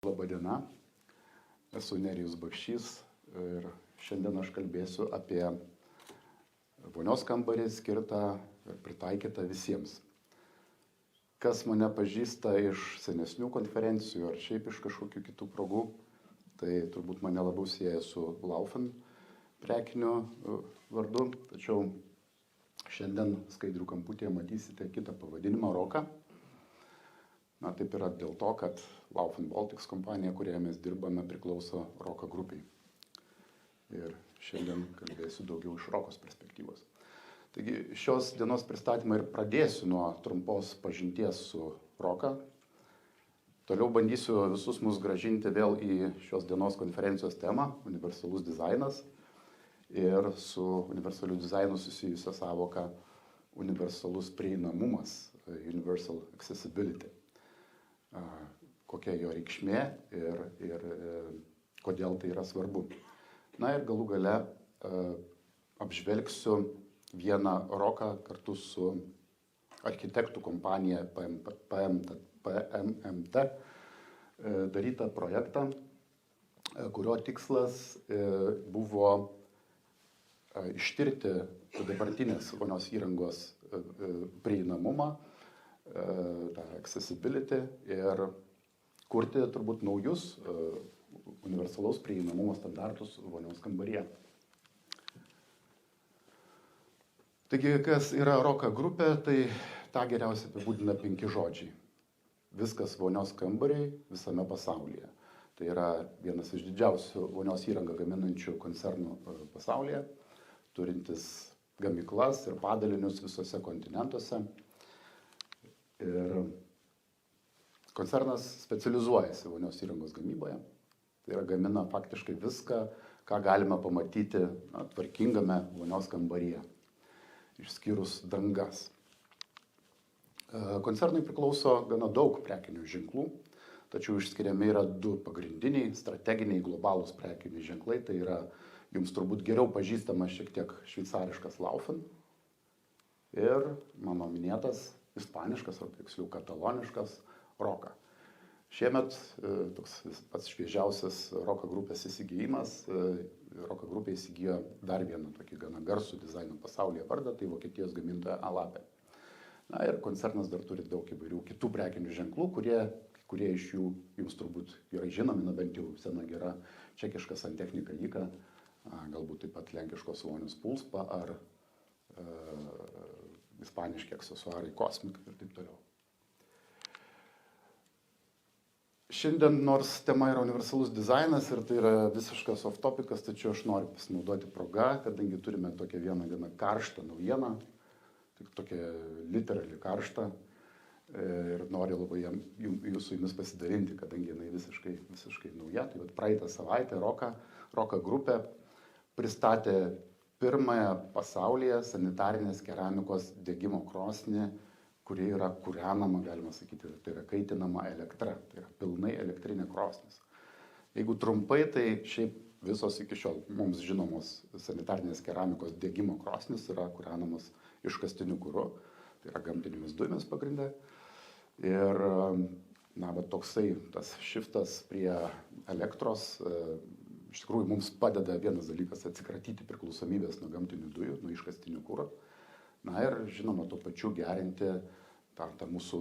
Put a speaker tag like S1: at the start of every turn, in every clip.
S1: Labadiena, esu Nerijus Bakšys ir šiandien aš kalbėsiu apie vonios kambarį skirtą ir pritaikytą visiems. Kas mane pažįsta iš senesnių konferencijų ar šiaip iš kažkokių kitų progų, tai turbūt mane labiau sieja su Laufen prekiniu vardu, tačiau šiandien skaidrių kamputyje matysite kitą pavadinimą Roka. Na, taip yra dėl to, kad Laufen Baltics kompanija, kurioje mes dirbame, priklauso Roka grupiai. Ir šiandien kalbėsiu daugiau iš Rokos perspektyvos. Taigi šios dienos pristatymą ir pradėsiu nuo trumpos pažinties su Roka. Toliau bandysiu visus mus grąžinti vėl į šios dienos konferencijos temą – universalus dizainas ir su universaliu dizainu susijusią savoką universalus prieinamumas – universal accessibility. Kokia jo reikšmė ir kodėl tai yra svarbu. Na ir galų gale apžvelgsiu vieną Roką kartu su architektų kompanija PMMT darytą projektą, kurio tikslas buvo ištirti dabartinės vonios įrangos prieinamumą, tą accessibility ir kurti turbūt naujus universalaus prieinamumo standartus vonios kambaryje. Taigi, kas yra Roka grupė, tai tą geriausiai apibūdina 5 žodžiai. Viskas vonios kambariai visame pasaulyje. Tai yra vienas iš didžiausių vonios įrangą gaminančių koncernų pasaulyje, turintis gamyklas ir padalinius visose kontinentuose. Ir koncernas specializuojasi vonios įrangos gamyboje. Tai yra gamina faktiškai viską, ką galime pamatyti tvarkingame vonios kambaryje, išskyrus dangas. Koncernui priklauso gana daug prekinių ženklų, tačiau išskiriami yra 2 pagrindiniai, strateginiai, globalūs prekiniai ženklai. Tai yra jums turbūt geriau pažįstamas šiek tiek šveicariškas Laufen ir mano minėtas ispaniškas, ar tiksliau kataloniškas Roka. Šiemet toks pats šviežiausias Roka grupės įsigijimas. Roka grupė įsigijo dar vieną tokį gana garsų dizaino pasaulyje vardą, tai Vokietijos gamintoja Alape. Na ir koncernas dar turi daug įvairių kitų prekinių ženklų, kurie iš jų jums turbūt gerai žinomi, bent jau sena gera čekiška Santechnika Jika, galbūt taip pat lenkiškos vonios Pulspa ar ispaniški aksesuarai Cosmic ir taip toliau. Šiandien nors tema yra universalus dizainas ir tai yra visiškas off-topikas, tačiau aš noriu pasinaudoti progą, kadangi turime tokią vieną gana karštą naujieną, tokią literally karštą ir noriu labai su jumis pasidalinti, kadangi jinai visiškai nauja. Tai praeitą savaitę Roka grupė pristatė pirmąją pasaulyje sanitarinės keramikos degimo krosnį, kuri yra kūrenama, galima sakyti, tai yra kaitinama elektra, tai yra pilnai elektrinė krosnis. Jeigu trumpai, tai šiaip visos iki šiol mums žinomos sanitarinės keramikos degimo krosnis yra kūrenamos iškastiniu kuru, tai yra gamtinėmis dujomis pagrinde. Ir toksai tas shiftas prie elektros iš tikrųjų mums padeda vienas dalykas atsikratyti priklausomybės nuo gamtinių dujų, nuo iškastinių kuro. Na ir žinoma, tuo pačiu gerinti tą mūsų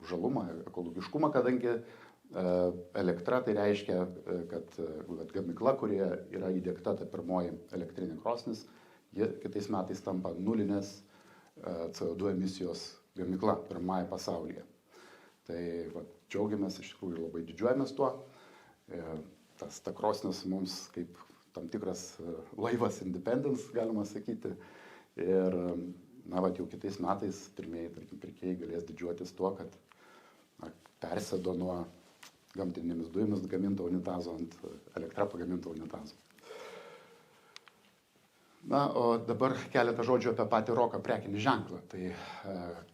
S1: žalumą, ekologiškumą, kadangi elektra tai reiškia, kad gamykla, kurioje yra įdiegta ta pirmoji elektrinė krosnis, ji kitais metais tampa nulinės CO2 emisijos gamykla pirmąja pasaulyje. Tai džiaugiamės, iš tikrųjų labai didžiuojamės tuo. Ta krosnis mums kaip tam tikras laivas Independence, galima sakyti. Ir jau kitais metais pirmieji pirkėjai galės didžiuotis tuo, kad persėdo nuo gamtinėmis dujomis gaminto unitazo ant elektra pagaminto unitazo. Na, o dabar keletą žodžių apie patį Roka prekinį ženklą. Tai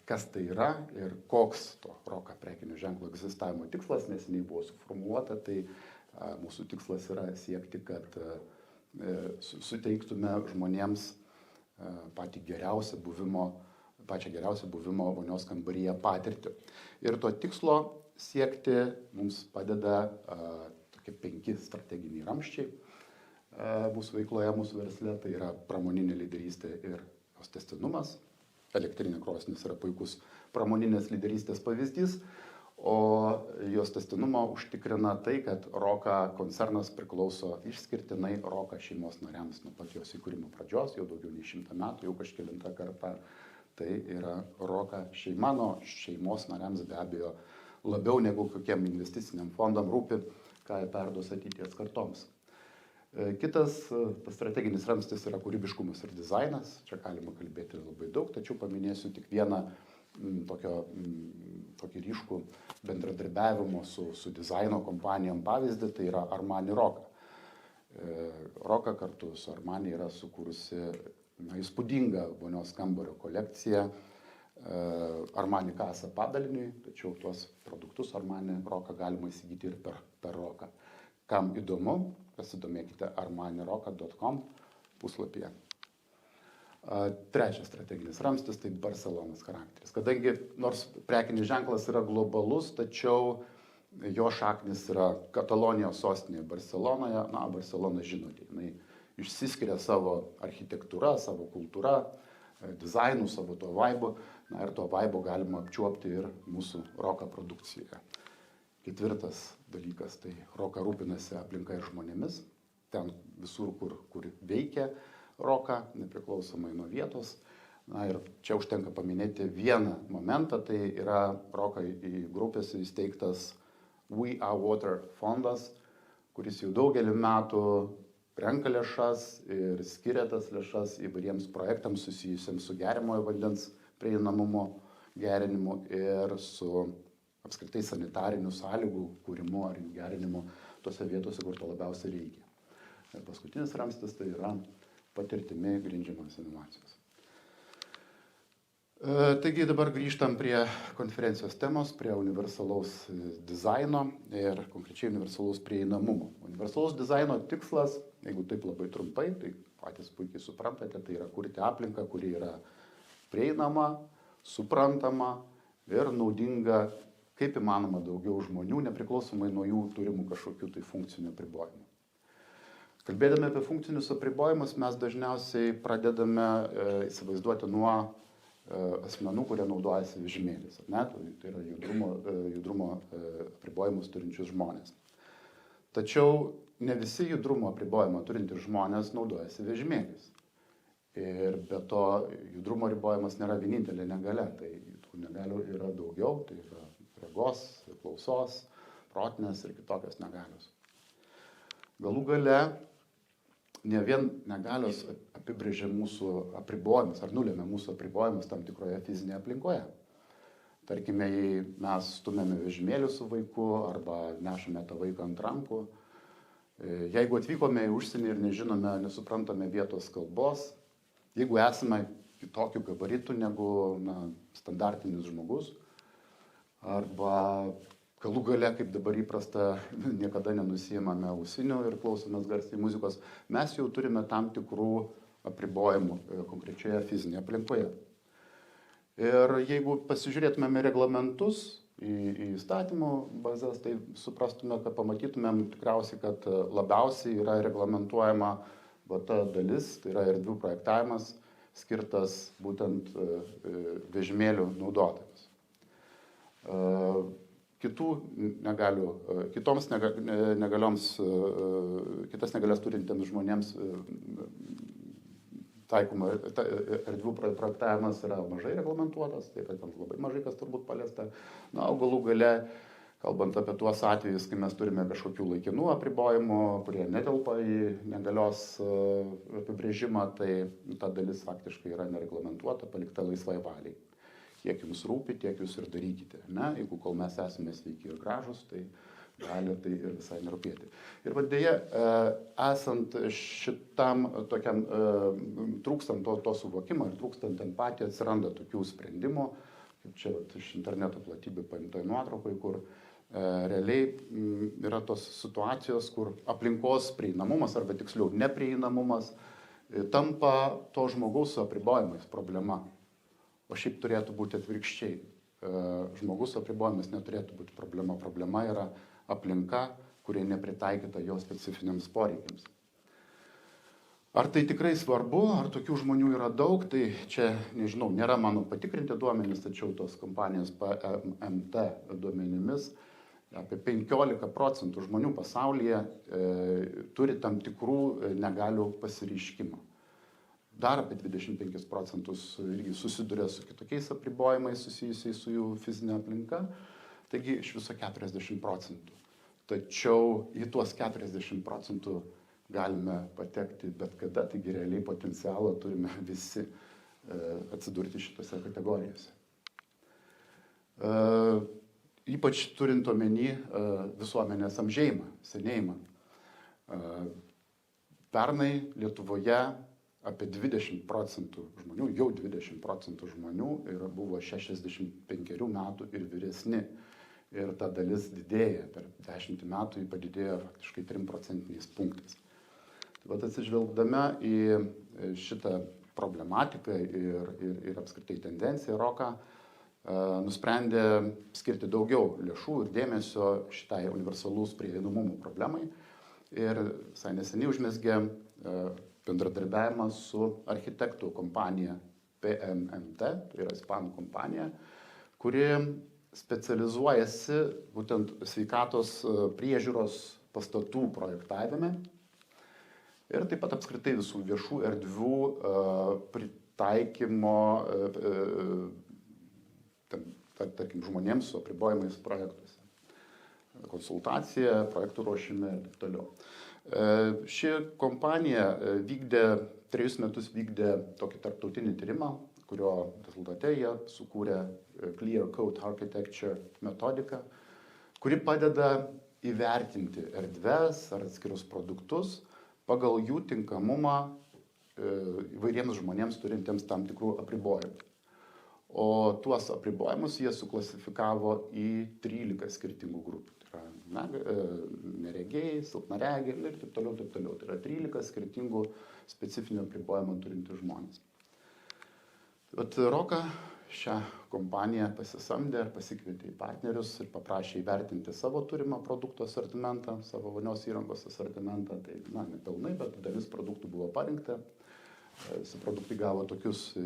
S1: kas tai yra ir koks to Roka prekinio ženklo egzistavimo tikslas, neseniai buvo suformuoluota, tai mūsų tikslas yra siekti, kad suteiktume žmonėms pačią geriausią buvimo vonios kambaryje patirtį. Ir to tikslo siekti mums padeda tokie 5 strateginiai ramščiai mūsų veikloje, mūsų versle. Tai yra pramoninė lyderystė ir jos tęstinumas. Elektrinė krosnis yra puikus pramoninės lyderystės pavyzdys, o jos tęstinumą užtikrina tai, kad Roka koncernas priklauso išskirtinai Roka šeimos nariams nuo pat jos įkūrimo pradžios, jau daugiau nei 100 metų, jau kažkelintą kartą. Tai yra Roka šeima, nuo šeimos nariams be abejo labiau negu kokiem investiciniam fondam rūpi, ką jie perduos ateities kartoms. Kitas strateginis ramstis yra kūrybiškumas ir dizainas. Čia galima kalbėti labai daug, tačiau paminėsiu tik vieną tokį ryškų bendradarbiavimo su dizaino kompanijom pavyzdį, tai yra Armani Roka. Roka kartu su Armani yra sukūrusi įspūdingą vonios kambario kolekciją Armani Casa padaliniui, tačiau tuos produktus Armani Roka galima įsigyti ir per Roką. Kam įdomu, pasidomėkite armaniroka.com puslapyje. Trečias strateginis ramstis tai Barcelonos charakteris. Kadangi nors prekinis ženklas yra globalus, tačiau jo šaknis yra Katalonijos sostinėje Barcelonoje. Barcelona žinote, jinai išsiskiria savo architektūra, savo kultūra, dizainu, savo to vaibu. Ir to vaibo galima apčiuopti ir mūsų Roka produkcijoje. Ketvirtas dalykas, tai Roka rūpinasi aplinka ir žmonėmis. Ten visur, kur veikia Roka, nepriklausomai nuo vietos. Ir čia užtenka paminėti vieną momentą, tai yra Roka grupėse įsteigtas We Are Water fondas, kuris jau daugelį metų renka lėšas ir skiria tas lėšas įvairiems projektams susijusiems su geriamojo vandens prieinamumo gerinimu ir su apskritai sanitarinių sąlygų kūrimu ar gerinimu tose vietose, kur to labiausiai reikia. Ir paskutinis ramstis tai yra patirtimi grindžiamas inovacijos. Taigi dabar grįžtam prie konferencijos temos, prie universalaus dizaino ir konkrečiai universalaus prieinamumo. Universalaus dizaino tikslas, jeigu taip labai trumpai, tai patys puikiai suprantate, tai yra kurti aplinką, kuri yra prieinama, suprantama ir naudinga kaip įmanoma daugiau žmonių, nepriklausomai nuo jų turimų kažkokių tai funkcinių apribojimų. Kalbėdami apie funkcinius apribojimus, mes dažniausiai pradedame įsivaizduoti nuo asmenų, kurie naudojasi vežimėliais. Tai yra judrumo apribojimus turinčius žmonės. Tačiau ne visi judrumo apribojimą turintys žmonės naudojasi vežimėliais. Ir be to judrumo ribojimas nėra vienintelė negalia, tai tų negalių yra daugiau, tai yra regos, klausos, protinės ir kitokios negalios. Galų gale ne vien negalios apibrėžia mūsų apribojimus ar nulėmė mūsų apribojimus tam tikroje fizinėje aplinkoje. Tarkime, jei mes stumėme vežimėlį su vaiku arba nešame tą vaiką ant rankų, jeigu atvykome į užsienį ir nežinome, nesuprantame vietos kalbos, jeigu esame kitokių gabaritų negu standartinis žmogus, arba galų gale, kaip dabar įprasta, niekada nenusijimame ausinių ir klausomės garsiai muzikos, mes jau turime tam tikrų apribojimų konkrečioje fizinėje aplinkoje. Ir jeigu pasižiūrėtumėme reglamentus į įstatymų bazės, tai suprastume, kad pamatytumėm tikriausiai, kad labiausiai yra reglamentuojama ta dalis, tai yra erdvių projektavimas, skirtas būtent vežimėlių naudotojams. Kitas negalias turintiems žmonėms taikoma erdvių projektavimas yra mažai reglamentuotas, tai yra ten labai mažai kas turbūt paliesta. O galų gale, kalbant apie tuos atvejus, kai mes turime kažkokių laikinų apribojimų, kurie netelpa į negalios apibrėžimą, tai ta dalis faktiškai yra nereglamentuota, palikta laisvai valiai. Kiek jums rūpi, tiek jūs ir darykite. Jeigu kol mes esame sveiki ir gražus, tai gali tai ir visai nerūpėti. Ir dėja, esant šitam tokiam, trūkstant to suvokimo ir trūkstant empatijos, atsiranda tokių sprendimų, kaip čia iš interneto platybių paimtoj nuotraukai, kur realiai yra tos situacijos, kur aplinkos prieinamumas arba tiksliau neprieinamumas tampa to žmogaus su apribojimais problema. O šiaip turėtų būti atvirkščiai. žmogus su apribojimis neturėtų būti problema. Problema yra aplinka, kurie nepritaikyta jo specifiniams poreikiams. Ar tai tikrai svarbu, ar tokių žmonių yra daug, tai čia, nežinau, nėra mano patikrinti duomenys, tačiau tos kompanijos PMT duomenimis apie 15% žmonių pasaulyje turi tam tikrų negalių pasireiškimų. Dar apie 25% irgi susiduria su kitokiais apribojimais susijusiais su jų fizinė aplinka, taigi iš viso 40%. Tačiau į tuos 40% galime patekti bet kada, taigi realiai potencialą turime visi atsidurti šitose kategorijose. Ypač turint omeny visuomenės amžėjimą, senėjimą. Pernai Lietuvoje apie 20% žmonių, jau 20% žmonių buvo 65 metų ir vyresni. Ir ta dalis didėja, per 10 metų jį padidėjo faktiškai 3% punktais. Tai vat atsižvelgdama į šitą problematiką ir apskritai tendenciją, ROCA nusprendė skirti daugiau lėšų ir dėmesio šitai universalus prieinamumo problemai. Ir visai neseniai užmezgė bendradarbiavimą su architektų kompanija PMT, tai yra ispanų kompanija, kuri specializuojasi būtent sveikatos priežiūros pastatų projektavime ir taip pat apskritai visų viešų erdvių pritaikymo tarkim, žmonėms su apribojimais projektuose. Konsultacija, projektų ruošime ir taip toliau. Ši kompanija 3 metus vykdė tokį tarptautinį tyrimą, kurio rezultate jie sukūrė Clear Code Architecture metodiką, kuri padeda įvertinti erdves ar atskirus produktus pagal jų tinkamumą įvairiems žmonėms turintiems tam tikrų apribojimų. O tuos apribojimus jie suklasifikavo į 13 skirtingų grupių. Tai yra neregiai, silpnaregiai ir taip toliau, taip toliau. Tai yra 13 skirtingų specifinių apribojimų turintys žmonės. Bet ROCA šią kompaniją pasisamdė ir pasikvietė į partnerius ir paprašė įvertinti savo turimą produktų asortimentą, savo vonios įrangos asortimentą. Tai, nepilnai, bet dalis produktų buvo parinkta. Visi produktai gavo tokius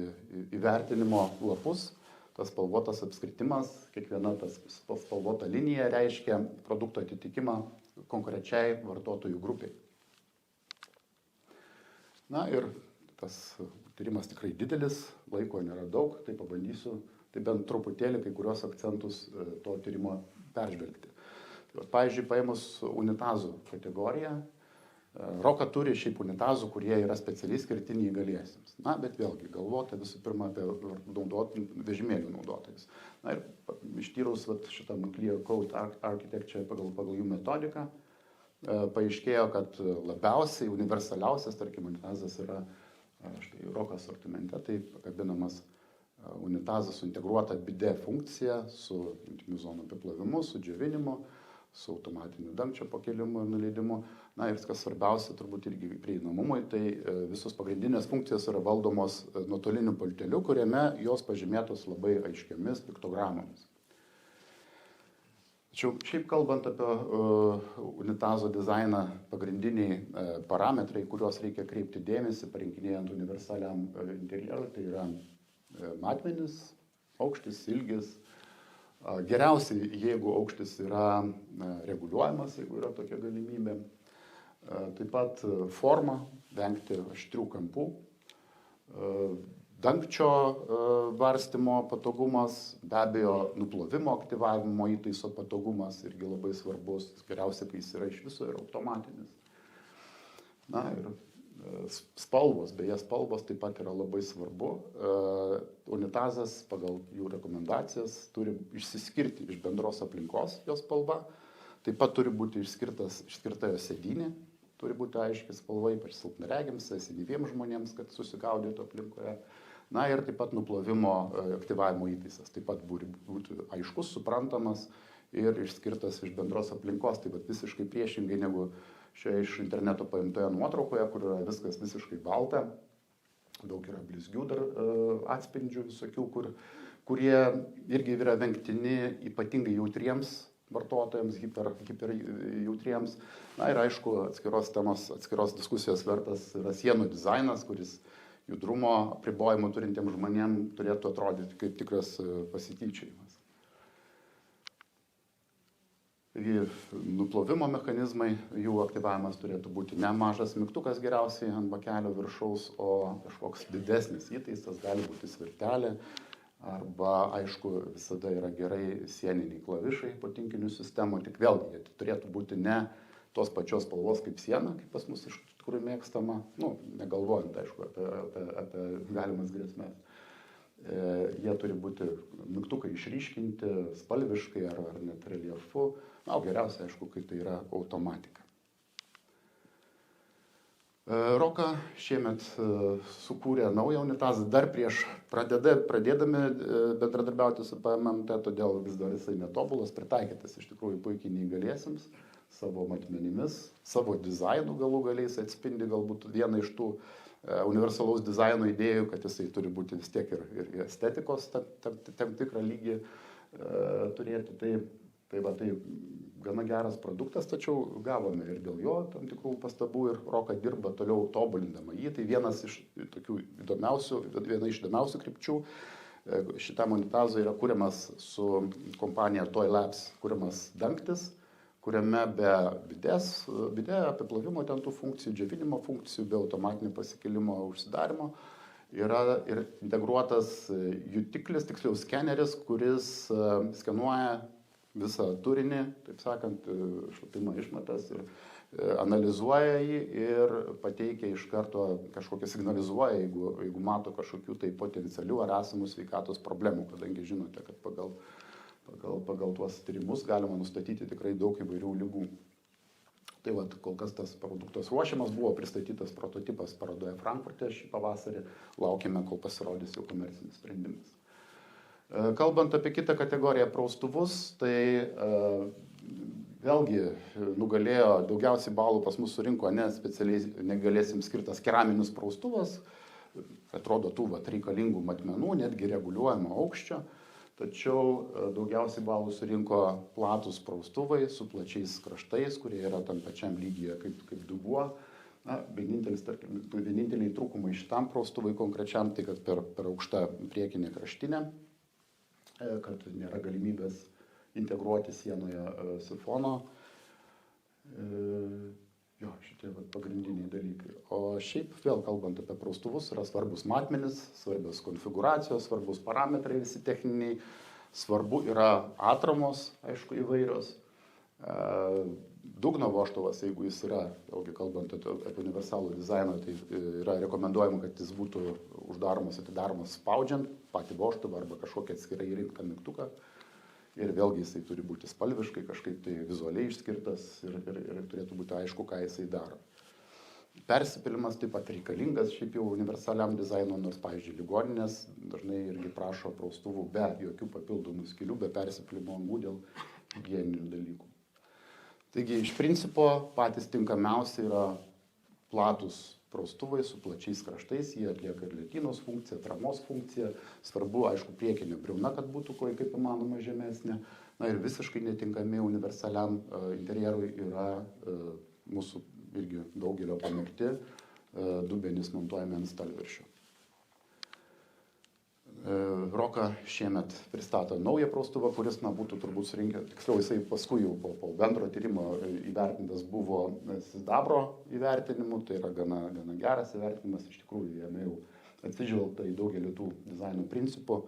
S1: įvertinimo lapus. Tas spalvotas apskritimas, kiekviena tas spalvota linija reiškia produkto atitikimą konkrečiai vartotojų grupiai. Na ir tas tyrimas tikrai didelis, laiko nėra daug, tai pabandysiu, tai bent truputėlį kai kurios akcentus to tyrimo peržvelgti. Pavyzdžiui, paėmus unitazų kategoriją, ROCA turi šiaip unitazų, kurie yra specialiai skirti neįgaliesiems. Bet vėlgi galvota visų pirma apie vežimėlių naudotojus. Ir ištyrus šitą Clear Code Architecture pagal jų metodiką, paaiškėjo, kad labiausiai universaliausias, tarkim, unitazas yra štai ROCA asortimente, tai pakabinamas unitazas su integruota bidė funkcija, su intymių zonų apiplovimu, su džiovinimu, su automatiniu dangčio pakėlimu ir nuleidimu. Ir kas svarbiausia, turbūt irgi prieinamumui, tai visos pagrindinės funkcijos yra valdomos nuotoliniu pulteliu, kuriame jos pažymėtos labai aiškiamis piktogramomis. Tačiau šiaip kalbant apie unitazo dizainą, pagrindiniai parametrai, kuriuos reikia kreipti dėmesį, parinkinėjant universaliam interjerui, tai yra matmenis, aukštis, ilgis. Geriausiai, jeigu aukštis yra reguliuojamas, jeigu yra tokia galimybė. Taip pat forma, vengti aštrių kampų. Dangčio varstymo patogumas, be abejo, nuplovimo aktyvavimo įtaiso patogumas irgi labai svarbus, geriausia, kai jis yra iš viso ir automatinis. Ir spalvos, beje, spalvos taip pat yra labai svarbu. Unitazas pagal jų rekomendacijas turi išsiskirti iš bendros aplinkos jos spalva, taip pat turi būti išskirta jo sėdynė, turi būti aiški spalva, ypač silpnaregiams, senyviems žmonėms, kad susigaudytų aplinkoje. Ir taip pat nuplovimo aktyvavimo įtaisas, taip pat būti aiškus, suprantamas ir išskirtas iš bendros aplinkos, taip pat visiškai priešingai negu šioje iš interneto paimtoje nuotraukoje, kur yra viskas visiškai balta, daug yra blizgių dar atspindžių visokių, kurie irgi yra vengtini ypatingai jautriems vartotojams, hiper jautriems. Na ir aišku, atskiros diskusijos vertas yra sienų dizainas, kuris judrumo apribojimų turintiems žmonėms turėtų atrodyti kaip tikras pasityčiojimas. Taigi, nuplovimo mechanizmai, jų aktyvavimas turėtų būti ne mažas mygtukas geriausiai ant bakelio viršaus, o kažkoks didesnis įtaisas, gali būti svirtelė, arba, aišku, visada yra gerai sieniniai klavišai po tinkinių sistemų, tik vėlgi, jie turėtų būti ne tos pačios spalvos kaip siena, kaip pas mus iš tikrųjų mėgstama, negalvojant, aišku, apie galimas grėsmės. Jie turi būti mygtukai išryškinti spalviškai ar net reljefu. Na, geriausia, aišku, kai tai yra automatika. Roka šiemet sukūrė naują unitazą dar prieš pradėdami bendradarbiauti su PMMT, todėl vis dar jisai netobulas, pritaikytas iš tikrųjų puikiai neįgaliesiems, savo matmenimis, savo dizainų galų galiais atspindi galbūt vieną iš tų universalaus dizaino idėjų, kad jisai turi būti vis tiek ir estetikos tam tikrą lygį turėti. Tai gana geras produktas, tačiau gavome ir dėl jo tam tikrų pastabų ir Roka dirba toliau tobulindama jį. Tai viena iš įdomiausių krypčių. Šitam unitazui yra kuriamas su kompanija Toy Labs, kuriamas dangtis, kuriame be bidė, apiplovimo ten tų funkcijų, džiovinimo funkcijų, be automatinio pasikėlimo užsidarimo yra ir integruotas jutiklis, tiksliau skeneris, kuris skenuoja visą turinį, taip sakant, šlapimo išmatas ir analizuoja jį ir pateikia iš karto kažkokią signalizuoja, jeigu mato kažkokių tai potencialių ar esamų sveikatos problemų, kadangi žinote, kad pagal tuos tyrimus galima nustatyti tikrai daug įvairių ligų. Tai kol kas tas produktas ruošiamas, buvo pristatytas prototipas parodoje Frankfurte šį pavasarį, laukime, kol pasirodys jau komercinis sprendimas. Kalbant apie kitą kategoriją praustuvus, tai vėlgi nugalėjo, daugiausiai balų pas mus surinko ne specialiai negalėsim skirtas keraminis praustuvas, atrodo tų reikalingų matmenų, netgi reguliuojamo aukščio, tačiau daugiausiai balų surinko platus praustuvai su plačiais kraštais, kurie yra tam pačiam lygyje kaip dubuo. Na, vieninteliai trūkumai šitam praustuvai konkrečiam, tai kad per aukštą priekinę kraštinę, kad nėra galimybės integruoti sienoje sifono. Šitie pagrindiniai dalykai. O šiaip vėl kalbant apie praustuvus, yra svarbus matmenys, svarbios konfiguracijos, svarbus parametrai visi techniniai, svarbu yra atramos, aišku, įvairios. Dugno vožtuvas, jeigu jis yra, vėlgi kalbant apie universalų dizainą, tai yra rekomenduojama, kad jis būtų uždaromas, atidaromas spaudžiant patį vožtuvą arba kažkokią atskirai įrinktą mygtuką. Ir vėlgi jisai turi būti spalviškai, kažkaip tai vizualiai išskirtas ir turėtų būti aišku, ką jisai daro. Persipylimas taip pat reikalingas šiaip jau universaliam dizaino, nors, pavyzdžiui, ligoninės dažnai irgi prašo praustuvų be jokių papildomų skylių, be persipylimo angų dėl higieninių dalykų. Taigi, iš principo, patys tinkamiausi yra platus praustuvai su plačiais kraštais, jie atlieka ir lentynos funkciją, atramos funkciją, svarbu, aišku, priekinė briauna, kad būtų kaip įmanoma žemesnė. Na ir visiškai netinkami universaliam interjerui yra mūsų irgi daugelio pamėgti dubenys montuojami ant stalviršio. Roka šiemet pristato naują praustuvą, kuris būtų turbūt surinkę, tiksliau jisai paskui jau po bendro tyrimo įvertintas buvo sidabro įvertinimu, tai yra gana geras įvertinimas, iš tikrųjų jame jau atsižvelgta į daugelį tų dizaino principų,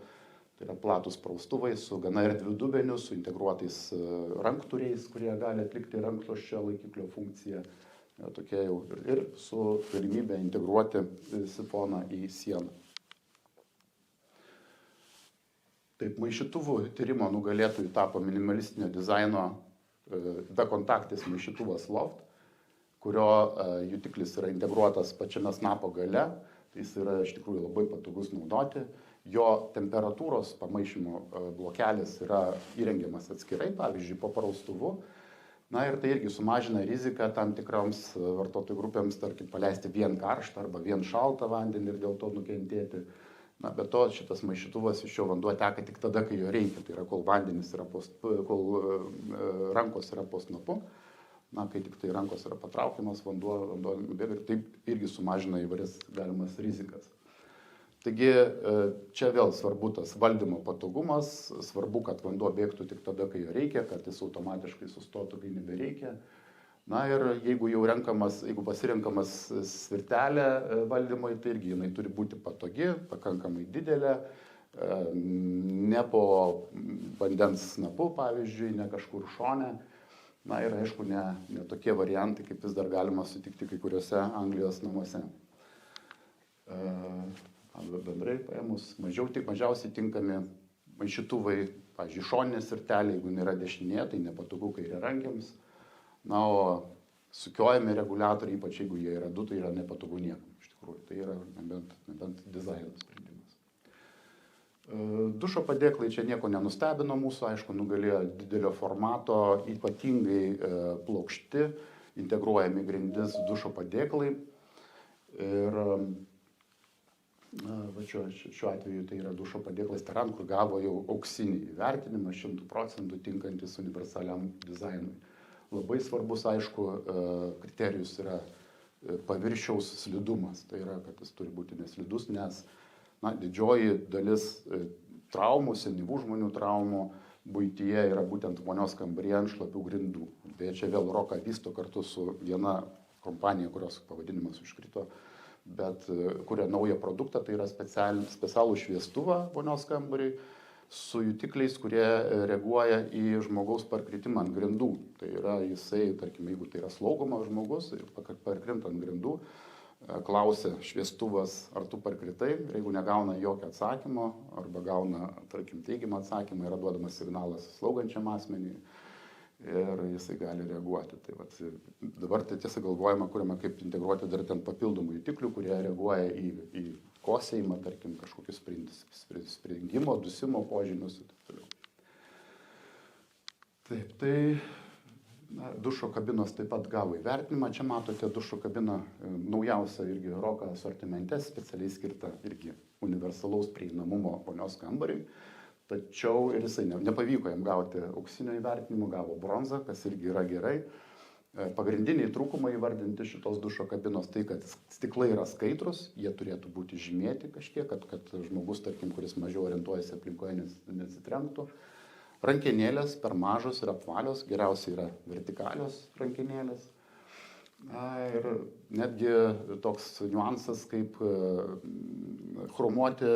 S1: tai yra platus praustuvai su gana erdviu dubeniu, su integruotais ranktūriais, kurie gali atlikti rankšluosčio laikiklio funkciją, tokie jau ir su galimybė integruoti sifoną į sieną. Taip, maišytuvų tyrimo nugalėtojų tapo minimalistinio dizaino bekontaktis maišytuvas Loft, kurio jutiklis yra integruotas pačiame snapo gale, tai jis yra iš tikrųjų labai patogus naudoti. Jo temperatūros pamaišymo blokelis yra įrengiamas atskirai, pavyzdžiui, po praustuvu. Na ir tai irgi sumažina riziką tam tikroms vartotojų grupėms, tarkim, paleisti vien karštą arba vien šaltą vandenį ir dėl to nukentėti. Na, be to šitas maišytuvas iš jo vanduo teka tik tada, kai jo reikia, tai yra kol vandenis yra kol rankos yra po snapu, na, kai tik tai rankos yra patraukiamas, vanduo nubėga ir taip irgi sumažina įvairias galimas rizikas. Taigi čia vėl svarbu tas valdymo patogumas, svarbu, kad vanduo bėgtų tik tada, kai jo reikia, kad jis automatiškai sustotų, kai nebereikia. Na ir jeigu jau pasirenkamas svirtelė valdymui, tai irgi jinai turi būti patogi, pakankamai didelė, ne po vandens snapu, pavyzdžiui, ne kažkur šone. Na ir aišku, ne tokie variantai, kaip vis dar galima sutikti kai kuriuose Anglijos namuose. Bendrai paėmus, mažiausiai tinkami maišytuvai, pavyzdžiui, šoninė svirtelė, jeigu nėra dešinė, tai nepatogu kairiarankiams. Na, o sukiojami reguliatoriai, ypač jeigu jie yra du, tai yra nepatogu niekam, iš tikrųjų. Tai yra nebent dizaino sprendimas. Dušo padėklai čia nieko nenustebino mūsų, aišku, nugalėjo didelio formato, ypatingai plokšti, integruojami grindis dušo padėklai. Ir šiuo atveju tai yra dušo padėklas Taran, kur gavo jau auksinį įvertinimą, 100% tinkantis universaliam dizainui. Labai svarbus, aišku, kriterijus yra paviršiaus slidumas. Tai yra, kad jis turi būti neslidus, nes didžioji dalis traumų, senyvų žmonių traumų buityje yra būtent vonios kambaryje ant šlapių grindų. Beje, čia vėl Roka vysto kartu su viena kompanija, kurios pavadinimas užkrito, bet kuria naują produktą, tai yra specialų šviestuvą vonios kambariui, su jutikliais, kurie reaguoja į žmogaus parkritimą ant grindų. Tai yra jisai, tarkim, jeigu tai yra slaugomas žmogus ir parkrint ant grindų, klausia šviestuvas, ar tu parkritai, ir jeigu negauna jokio atsakymo, arba gauna, tarkim, teigiamą atsakymą, yra duodamas signalas slaugančiam asmeniui ir jisai gali reaguoti. Tai dabar tiesa galvojama, kuriame kaip integruoti dar ten papildomų jutiklių, kurie reaguoja į kosėjimą, tarkim, kažkokius springimo, dusimo požymius ir taip toliau. Taip, tai dušo kabinos taip pat gavo įvertinimą. Čia matote dušo kabiną naujausią irgi Roka asortimente, specialiai skirta irgi universalaus prieinamumo vonios kambariui. Tačiau ir jisai nepavyko jam gauti auksinio įvertinimo, gavo bronzą, kas irgi yra gerai. Pagrindiniai trūkumai įvardinti šitos dušo kabinos tai, kad stiklai yra skaidrus, jie turėtų būti žymėti kažkiek, kad žmogus, tarkim, kuris mažiau orientuojasi aplinkoje, nesitrenktų. Rankenėlės per mažos ir apvalios, geriausiai yra vertikalios rankenėlės. Ir netgi toks niuansas kaip chromuoti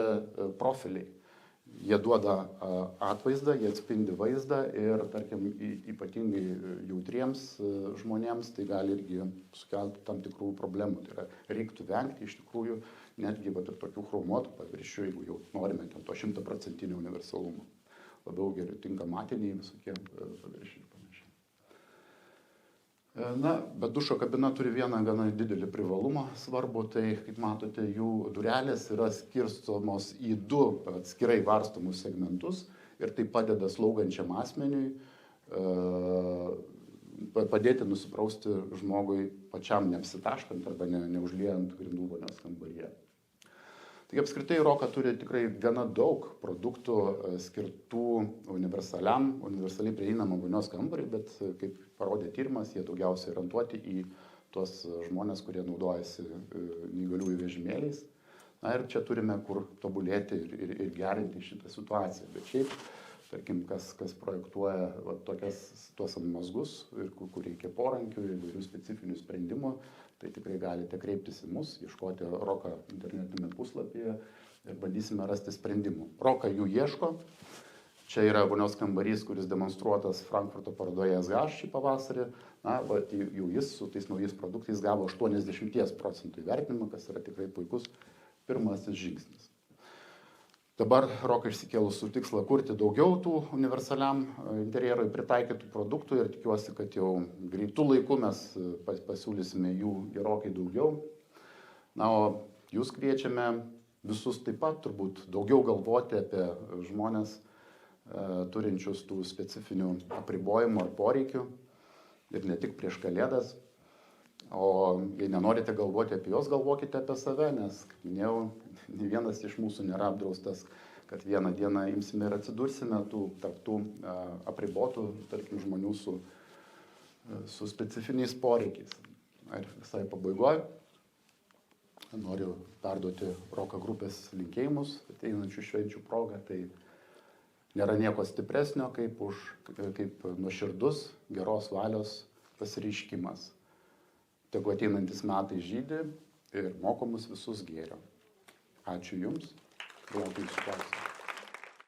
S1: profiliai. Jie duoda atvaizdą, jie atspindi vaizdą ir, tarkim, ypatingai jautriems žmonėms tai gali irgi sukelti tam tikrų problemų. Tai yra, reiktų vengti iš tikrųjų netgi ir tokių chromuotų paviršių, jeigu jau norime ten to 100% universalumo. Labiau geriau tinka matiniai visokie paviršiai ir panašiai. Na, bet dušo kabina turi vieną gana didelį privalumą svarbu, tai, kaip matote, jų durelės yra skirstomos į du atskirai varstomus segmentus ir tai padeda slaugančiam asmeniui padėti nusiprausti žmogui pačiam neapsitaškant arba neužliejant grindų vonios kambaryje. Taigi apskritai Roka turi tikrai gana daug produktų skirtų universaliai prieinamam vonios kambariui, bet kaip parodė tyrimas, jie daugiausiai orientuoti į tuos žmonės, kurie naudojasi neįgaliųjų vežimėliais. Na ir čia turime kur tobulėti ir gerinti šitą situaciją. Bet šiaip, tarkim, kas projektuoja tuos mazgus, kur reikia porankių ir įvairių specifinių sprendimų, tai tikrai galite kreiptis į mus, ieškoti Roka internetinėme puslapyje ir bandysime rasti sprendimų. Roka jų ieško. Čia yra vonios kambarys, kuris demonstruotas Frankfurto parodoje SH šį pavasarį. Na, jau jis su tais naujais produktais gavo 80% įvertinimą, kas yra tikrai puikus pirmasis žingsnis. Dabar Roka išsikėlus su tikslą kurti daugiau tų universaliam interjerui pritaikytų produktų ir tikiuosi, kad jau greitų laikų mes pasiūlysime jų gerokai daugiau. Na, o jūs kviečiame visus taip pat turbūt daugiau galvoti apie žmonės turinčius tų specifinių apribojimų ar poreikių ir ne tik prieš Kalėdas. O jei nenorite galvoti apie juos, galvokite apie save, nes, kaip minėjau, ne vienas iš mūsų nėra apdraustas, kad vieną dieną imsime ir atsidursime tarptų apribotų, tarkim, žmonių su specifiniais poreikiais. Ir visai pabaigoje noriu perduoti Roka grupės linkėjimus ateinančių švenčių progą. Tai nėra nieko stipresnio kaip nuoširdus geros valios pasireiškimas. Tegu ateinantis metai žydi ir moko mus visus gėrio. Ačiū Jums. Laukiu Jūsų klausimų.